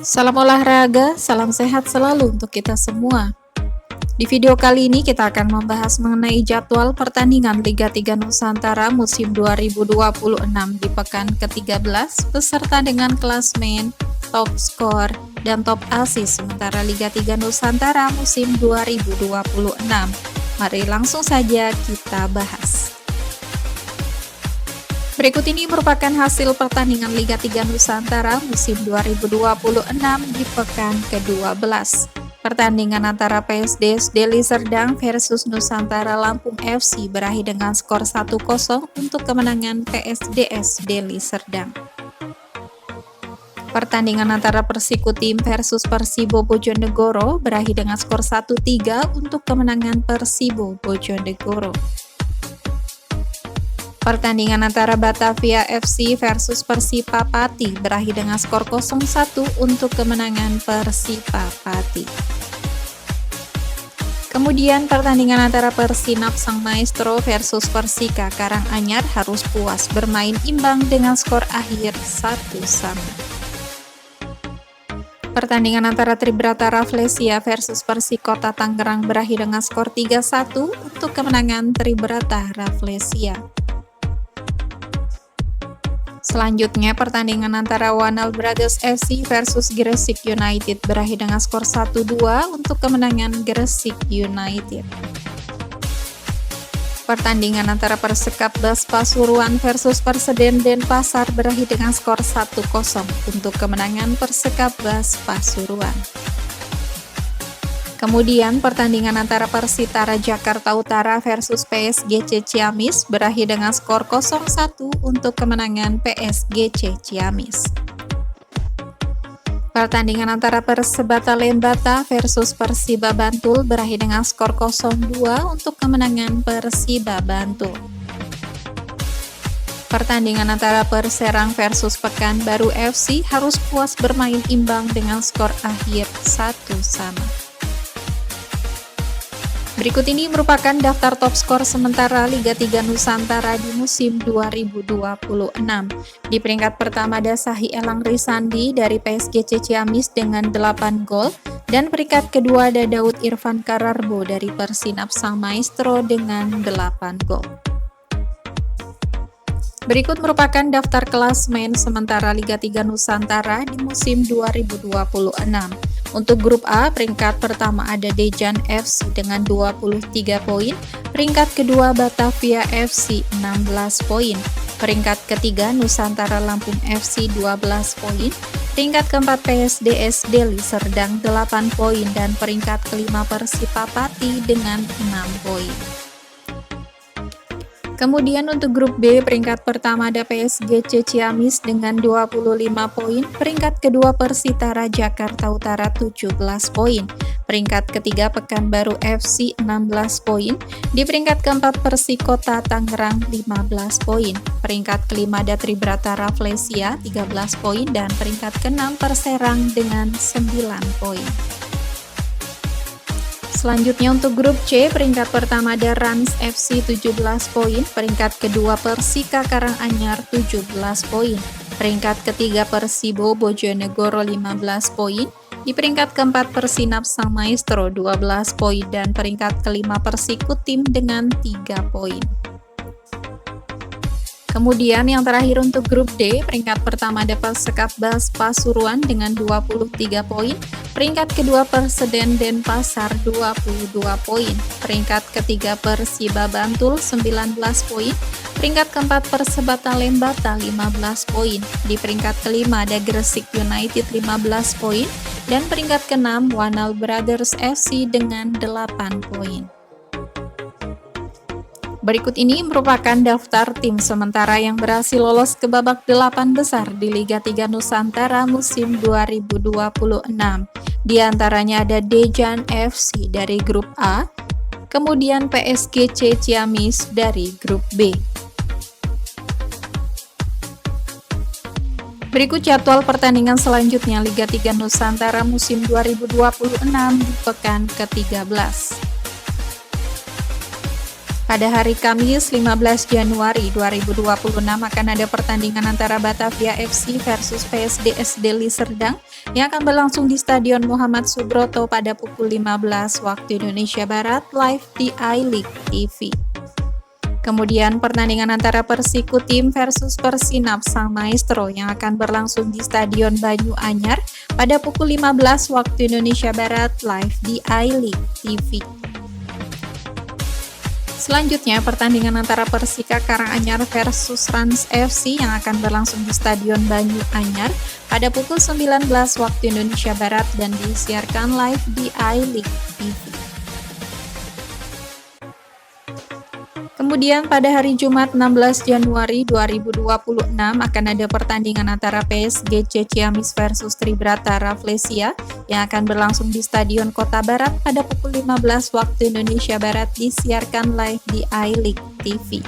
Salam olahraga, salam sehat selalu untuk kita semua. Di video kali ini kita akan membahas mengenai jadwal pertandingan Liga 3 Nusantara musim 2026 di pekan ke-13 beserta dengan klasmen, top skor, dan top assist sementara Liga 3 Nusantara musim 2026. Mari langsung saja kita bahas. Berikut ini merupakan hasil pertandingan Liga 3 Nusantara musim 2026 di pekan ke-12. Pertandingan antara PSDS Deli Serdang versus Nusantara Lampung FC berakhir dengan skor 1-0 untuk kemenangan PSDS Deli Serdang. Pertandingan antara Persikutim versus Persibo Bojonegoro berakhir dengan skor 1-3 untuk kemenangan Persibo Bojonegoro. Pertandingan antara Batavia FC versus Persipa Pati berakhir dengan skor 0-1 untuk kemenangan Persipa Pati. Kemudian pertandingan antara Persinap Sang Maestro versus Persika Karanganyar harus puas bermain imbang dengan skor akhir 1-1. Pertandingan antara Tribrata Rafflesia versus Persikota Tangerang berakhir dengan skor 3-1 untuk kemenangan Tribrata Rafflesia. Selanjutnya, pertandingan antara Wanal Brothers FC versus Gresik United berakhir dengan skor 1-2 untuk kemenangan Gresik United. Pertandingan antara Persekap Bas Pasuruan versus Perseden Denpasar berakhir dengan skor 1-0 untuk kemenangan Persekap Bas Pasuruan. Kemudian pertandingan antara Persitara Jakarta Utara versus PSGC Ciamis berakhir dengan skor 0-1 untuk kemenangan PSGC Ciamis. Pertandingan antara Persebata Lembata versus Persiba Bantul berakhir dengan skor 0-2 untuk kemenangan Persiba Bantul. Pertandingan antara Perserang versus Pekanbaru FC harus puas bermain imbang dengan skor akhir 1-1. Berikut ini merupakan daftar top skor sementara Liga 3 Nusantara di musim 2026. Di peringkat pertama ada Sahi Elang Risandi dari PSGC Ciamis dengan 8 gol, dan peringkat kedua ada Daud Irfan Kararbo dari Persinap Sang Maestro dengan 8 gol. Berikut merupakan daftar klasmen sementara Liga 3 Nusantara di musim 2026. Untuk grup A, peringkat pertama ada Dejan FC dengan 23 poin, peringkat kedua Batavia FC 16 poin, peringkat ketiga Nusantara Lampung FC 12 poin, peringkat keempat PSDS Deli Serdang 8 poin, dan peringkat kelima Persipa Pati dengan 6 poin. Kemudian untuk grup B, peringkat pertama ada PSGC Ciamis dengan 25 poin, peringkat kedua Persitara Jakarta Utara 17 poin, peringkat ketiga Pekanbaru FC 16 poin, di peringkat keempat Persikota Tangerang 15 poin, peringkat kelima ada Tribrata Rafflesia 13 poin, dan peringkat keenam Perserang dengan 9 poin. Selanjutnya untuk grup C, peringkat pertama ada Rans FC 17 poin, peringkat kedua Persika Karanganyar 17 poin, peringkat ketiga Persibo Bojonegoro 15 poin, di peringkat keempat Persinap Sang Maestro 12 poin, dan peringkat kelima Persikutim dengan 3 poin. Kemudian yang terakhir untuk grup D, peringkat pertama ada Persekap Bas Pasuruan dengan 23 poin, peringkat kedua Perseden Denpasar 22 poin, peringkat ketiga Persiba Bantul 19 poin, peringkat keempat Persebata Lembata 15 poin, di peringkat kelima ada Gresik United 15 poin, dan peringkat keenam Wanal Brothers FC dengan 8 poin. Berikut ini merupakan daftar tim sementara yang berhasil lolos ke babak 8 besar di Liga 3 Nusantara musim 2026. Di antaranya ada Dejan FC dari grup A, kemudian PSGC Ciamis dari grup B. Berikut jadwal pertandingan selanjutnya Liga 3 Nusantara musim 2026 di pekan ke-13. Pada hari Kamis 15 Januari 2026 akan ada pertandingan antara Batavia FC versus PSDS Deli Serdang yang akan berlangsung di Stadion Muhammad Subroto pada pukul 15 waktu Indonesia Barat live di iLeague TV. Kemudian pertandingan antara Persikutim versus Persinap Sang Maestro yang akan berlangsung di Stadion Banyu Anyar pada pukul 15 waktu Indonesia Barat live di iLeague TV. Selanjutnya, pertandingan antara Persika Karanganyar versus Rans FC yang akan berlangsung di Stadion Banyu Anyar pada pukul 19 waktu Indonesia Barat dan disiarkan live di iLeague TV. Kemudian pada hari Jumat 16 Januari 2026 akan ada pertandingan antara PSG Ciamis versus Tribrata Rafflesia yang akan berlangsung di Stadion Kota Barat pada pukul 15 waktu Indonesia Barat disiarkan live di iLeague TV.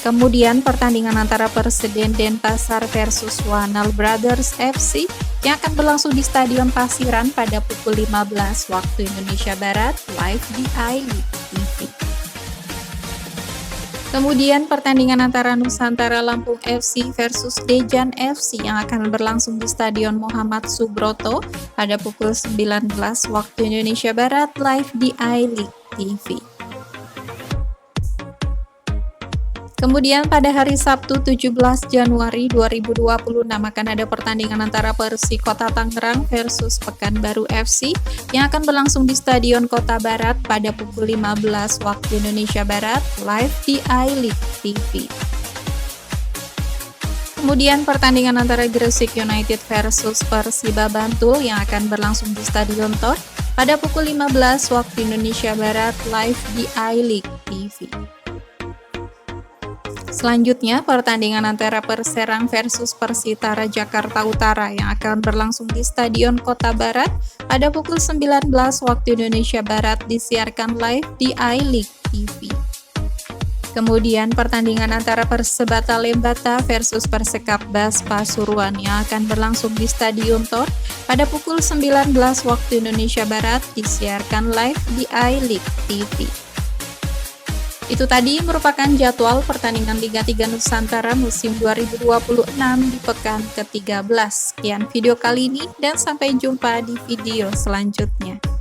Kemudian pertandingan antara Perseden Denpasar versus Wanal Brothers FC yang akan berlangsung di Stadion Pasiran pada pukul 15 waktu Indonesia Barat live di iLeague TV. Kemudian pertandingan antara Nusantara Lampung FC versus Dejan FC yang akan berlangsung di Stadion Muhammad Subroto pada pukul 19 waktu Indonesia Barat live di iLeague TV. Kemudian pada hari Sabtu 17 Januari 2026 akan ada pertandingan antara Persikota Tangerang versus Pekanbaru FC yang akan berlangsung di Stadion Kota Barat pada pukul 15 waktu Indonesia Barat live di iLeague TV. Kemudian pertandingan antara Gresik United versus Persiba Bantul yang akan berlangsung di Stadion Tor pada pukul 15 waktu Indonesia Barat live di iLeague TV. Selanjutnya, pertandingan antara Perserang versus Persitara Jakarta Utara yang akan berlangsung di Stadion Kota Barat pada pukul 19 waktu Indonesia Barat disiarkan live di iLeague TV. Kemudian pertandingan antara Persebata Lembata versus Persekap Bas Pasuruan yang akan berlangsung di Stadion Tor pada pukul 19 waktu Indonesia Barat disiarkan live di iLeague TV. Itu tadi merupakan jadwal pertandingan Liga 3 Nusantara musim 2026 di pekan ke-13. Sekian video kali ini dan sampai jumpa di video selanjutnya.